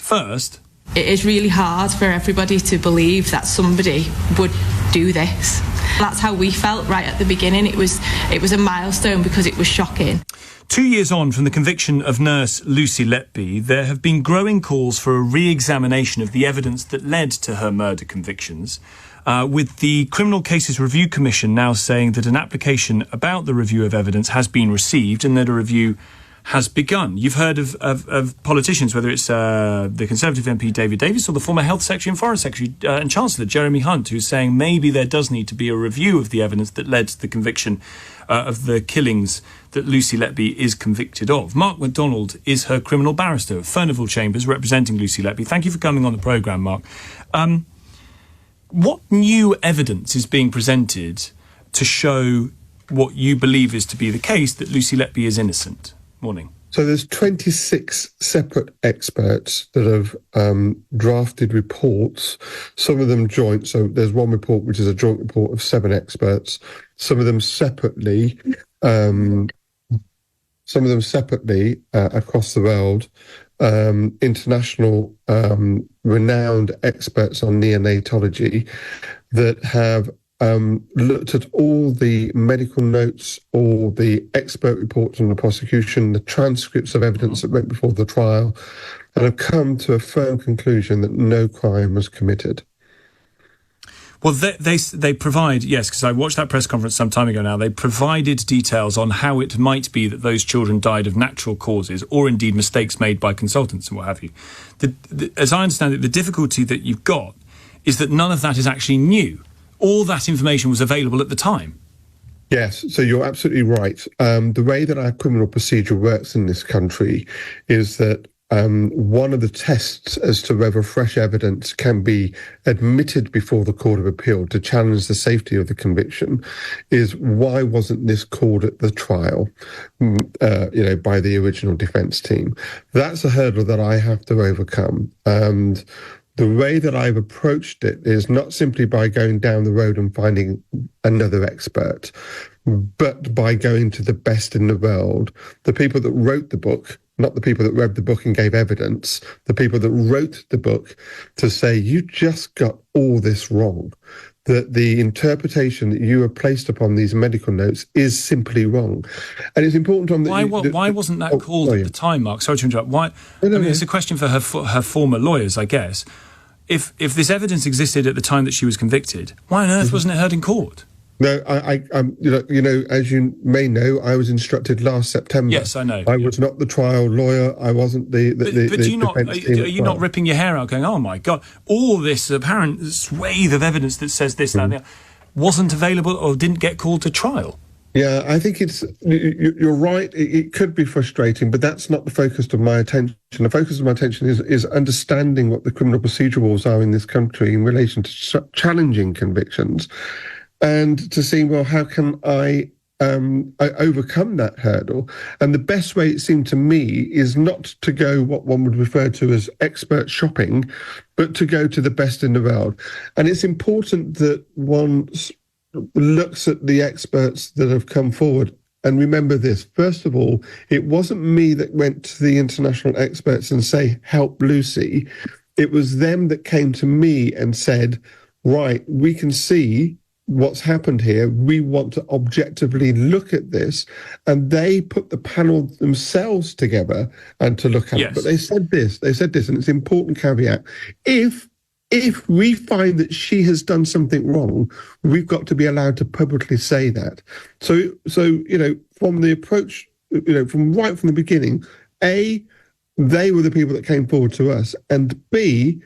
First, it is really hard for everybody to believe that somebody would do this. That's how we felt right at the beginning. It was a milestone because it was shocking. 2 years on from the conviction of nurse Lucy Letby, there have been growing calls for a re-examination of the evidence that led to her murder convictions, with the Criminal Cases Review Commission now saying that an application about the review of evidence has been received and that a review has begun. You've heard of politicians, whether it's the Conservative MP David Davis or the former Health Secretary and Foreign Secretary and Chancellor Jeremy Hunt, who's saying maybe there does need to be a review of the evidence that led to the conviction of the killings that Lucy Letby is convicted of. Mark McDonald is her criminal barrister, Furnivall Chambers, representing Lucy Letby. Thank you for coming on the programme, Mark. What new evidence is being presented to show what you believe is to be the case, that Lucy Letby is innocent? Morning. So there's 26 separate experts that have drafted reports, some of them joint. So there's one report which is a joint report of 7 experts, some of them separately across the world, international renowned experts on neonatology that have looked at all the medical notes, all the expert reports on the prosecution, the transcripts of evidence that went before the trial, and have come to a firm conclusion that no crime was committed. Well, they provide, yes, because I watched that press conference some time ago now, they provided details on how it might be that those children died of natural causes or indeed mistakes made by consultants and what have you. As I understand it, the difficulty that you've got is that none of that is actually new. All that information was available at the time. Yes, so you're absolutely right. The way that our criminal procedure works in this country is that one of the tests as to whether fresh evidence can be admitted before the Court of Appeal to challenge the safety of the conviction is, why wasn't this called at the trial, by the original defence team? That's a hurdle that I have to overcome. And the way that I've approached it is not simply by going down the road and finding another expert, but by going to the best in the world, the people that wrote the book, not the people that read the book and gave evidence, the people that wrote the book, to say, you just got all this wrong, that the interpretation that you have placed upon these medical notes is simply wrong. And it's important on the... Why wasn't that called at the time, Mark? Sorry to interrupt. Why? It's a question for her former lawyers, I guess. If this evidence existed at the time that she was convicted, why on earth wasn't it heard in court? No, as you may know, I was instructed last September. Yes, I know. I was not the trial lawyer. I wasn't the Are you not ripping your hair out going, oh my God, all this apparent swathe of evidence that says this, that, and the other, wasn't available or didn't get called to trial? Yeah, I think you're right. It could be frustrating, but that's not the focus of my attention. The focus of my attention is understanding what the criminal procedure rules are in this country in relation to challenging convictions, and to see, well, how can I overcome that hurdle? And the best way, it seemed to me, is not to go what one would refer to as expert shopping, but to go to the best in the world. And it's important that one looks at the experts that have come forward. And remember this, first of all, it wasn't me that went to the international experts and say, help Lucy. It was them that came to me and said, right, we can see what's happened here. We want to objectively look at this. And they put the panel themselves together and to look at it. But they said this, and it's an important caveat. If we find that she has done something wrong, we've got to be allowed to publicly say that. So from the approach, from right from the beginning, A, they were the people that came forward to us, and B,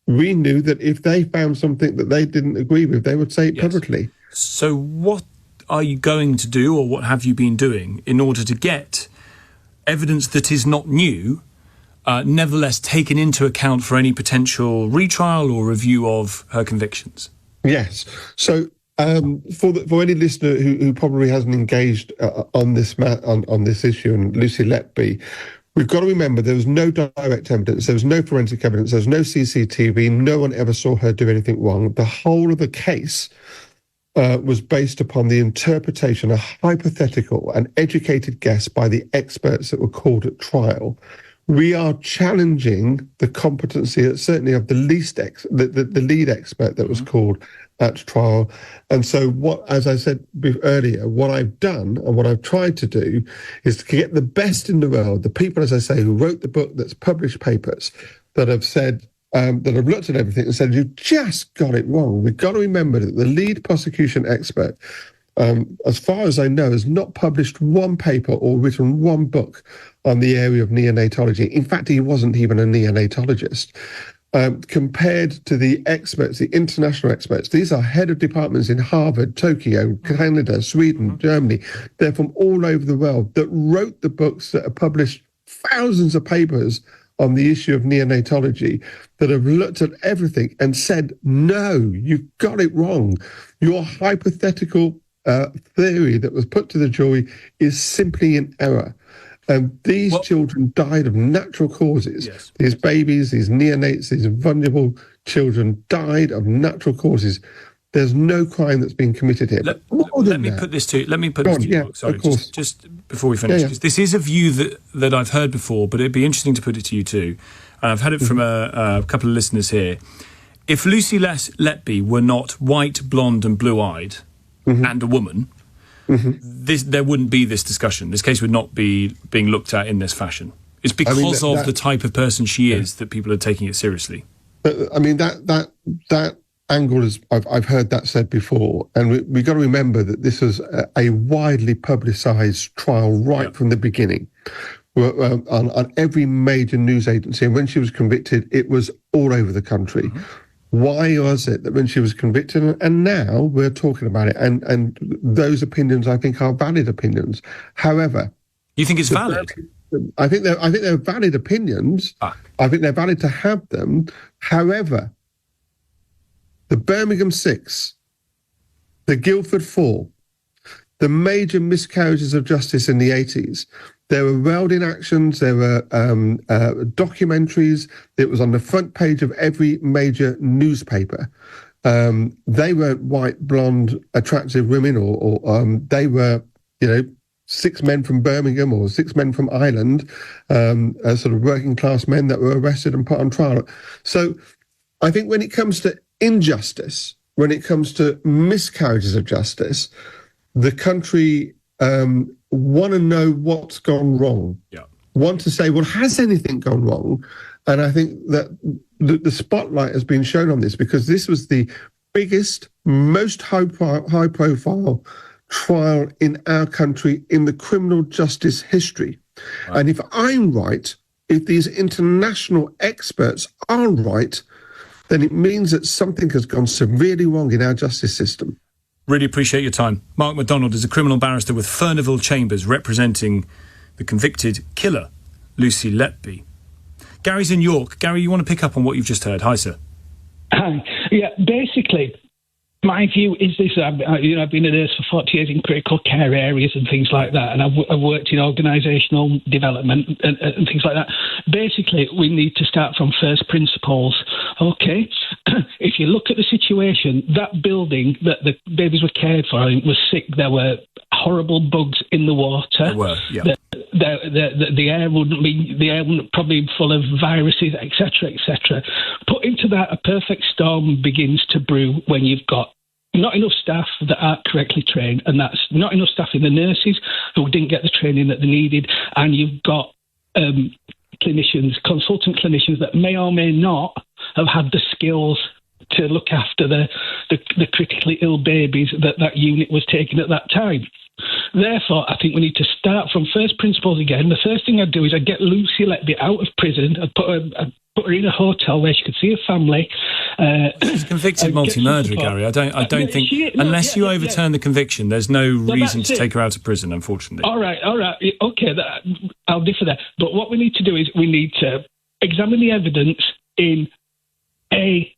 we knew that if they found something that they didn't agree with, they would say it publicly. So what are you going to do, or what have you been doing, in order to get evidence that is not new, nevertheless taken into account for any potential retrial or review of her convictions? Yes. So for any listener who probably hasn't engaged on this issue, and Lucy Letby, we've got to remember there was no direct evidence, there was no forensic evidence, there was no CCTV, no one ever saw her do anything wrong. The whole of the case was based upon the interpretation, a hypothetical and educated guess by the experts that were called at trial. we are challenging the competency, certainly of the lead expert that was called at trial. And so as I said earlier, what I've done and what I've tried to do is to get the best in the world, the people, as I say, who wrote the book, that's published papers, that have said, that have looked at everything and said, you just got it wrong. We've got to remember that the lead prosecution expert, as far as I know, has not published one paper or written one book on the area of neonatology. In fact, he wasn't even a neonatologist. Compared to the experts, the international experts, these are head of departments in Harvard, Tokyo, Canada, Sweden, Germany. They're from all over the world that wrote the books that have published thousands of papers on the issue of neonatology, that have looked at everything and said, no, you've got it wrong. Your hypothetical theory that was put to the jury is simply in error. These children died of natural causes. Yes. These babies, these neonates, these vulnerable children died of natural causes. There's no crime that's been committed here. Let me put this to you. Sorry, just before we finish, because this is a view that I've heard before, but it'd be interesting to put it to you too. And I've had it from a couple of listeners here. If Lucy Letby were not white, blonde and blue-eyed and a woman, there wouldn't be this discussion. This case would not be being looked at in this fashion. It's because of the type of person she is that people are taking it seriously. I mean, that angle is, I've heard that said before, and we got to remember that this was a widely publicised trial from the beginning, on every major news agency. And when she was convicted, it was all over the country. Why was it that when she was convicted, and now we're talking about it, and those opinions, I think, are valid opinions. However, you think it's valid? I think they're valid opinions. I think they're valid to have them. However, the Birmingham 6, the Guildford 4, the major miscarriages of justice in the 80s, there were welding actions, there were documentaries. It was on the front page of every major newspaper. They weren't white, blonde, attractive women, or they were, 6 men from Birmingham or 6 men from Ireland, sort of working class men that were arrested and put on trial. So I think when it comes to injustice, when it comes to miscarriages of justice, the country want to know what's gone wrong. Want to say, well, has anything gone wrong? And I think that the spotlight has been shown on this, because this was the biggest, most high-profile trial in our country in the criminal justice history. Right. And if I'm right, if these international experts are right, then it means that something has gone severely wrong in our justice system. Really appreciate your time. Mark McDonald is a criminal barrister with Furnivall Chambers, representing the convicted killer, Lucy Letby. Gary's in York. Gary, you want to pick up on what you've just heard? Hi, sir. Hi. Yeah, basically, my view is this. I've been a nurse for 40 years in critical care areas and things like that, and I've worked in organisational development and things like that. Basically, we need to start from first principles. Okay, if you look at the situation, that building that the babies were cared for was sick. There were horrible bugs in the water. There were, yeah. The air wouldn't probably be full of viruses, etc., etc. Put into that, a perfect storm begins to brew when you've got not enough staff that aren't correctly trained, and that's not enough staff in the nurses who didn't get the training that they needed, and you've got consultant clinicians that may or may not have had the skills to look after the critically ill babies that unit was taking at that time. Therefore, I think we need to start from first principles again. The first thing I'd do is I'd get Lucy Letby out of prison. I'd put her in a hotel where she could see her family. She's a convicted multi-murderer, Gary. I don't think, unless you overturn the conviction, there's no reason to take her out of prison, unfortunately. All right. Okay, I'll differ there. But what we need to do is we need to examine the evidence in a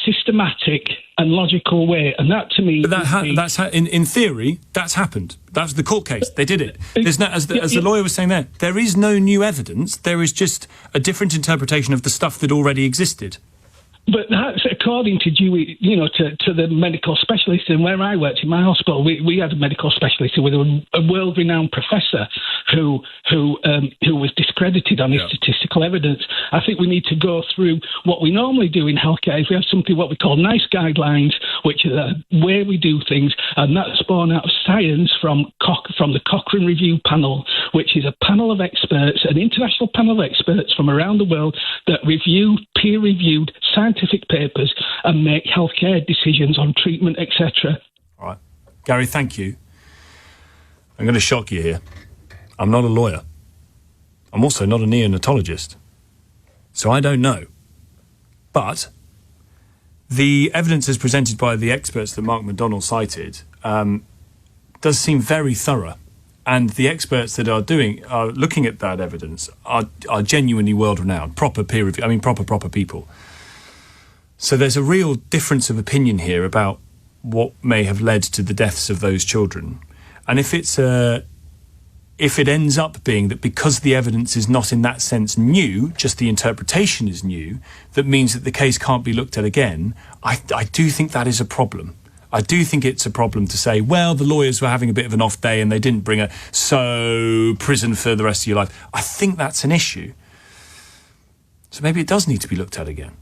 systematic and logical way, and that to me. But in theory, that's happened. That's the court case. They did it. There's no, as the lawyer was saying there is no new evidence. There is just a different interpretation of the stuff that already existed. But that's according to to the medical specialist. And where I worked in my hospital, we had a medical specialist who was a world-renowned professor who was discredited on his statistical evidence. I think we need to go through what we normally do in healthcare. Is we have something what we call NICE guidelines, which are the way we do things, and that's born out of science from the Cochrane Review Panel, which is a panel of experts, an international panel of experts from around the world that review peer-reviewed scientific papers and make healthcare decisions on treatment, etc. All right. Gary, thank you. I'm going to shock you here. I'm not a lawyer. I'm also not a neonatologist. So I don't know. But the evidence as presented by the experts that Mark McDonald cited does seem very thorough. And the experts that are looking at that evidence are genuinely world-renowned, proper peer review, proper people. So there's a real difference of opinion here about what may have led to the deaths of those children. And if it ends up being that because the evidence is not in that sense new, just the interpretation is new, that means that the case can't be looked at again, I do think that is a problem. I do think it's a problem to say, well, the lawyers were having a bit of an off day and they didn't bring so prison for the rest of your life. I think that's an issue. So maybe it does need to be looked at again.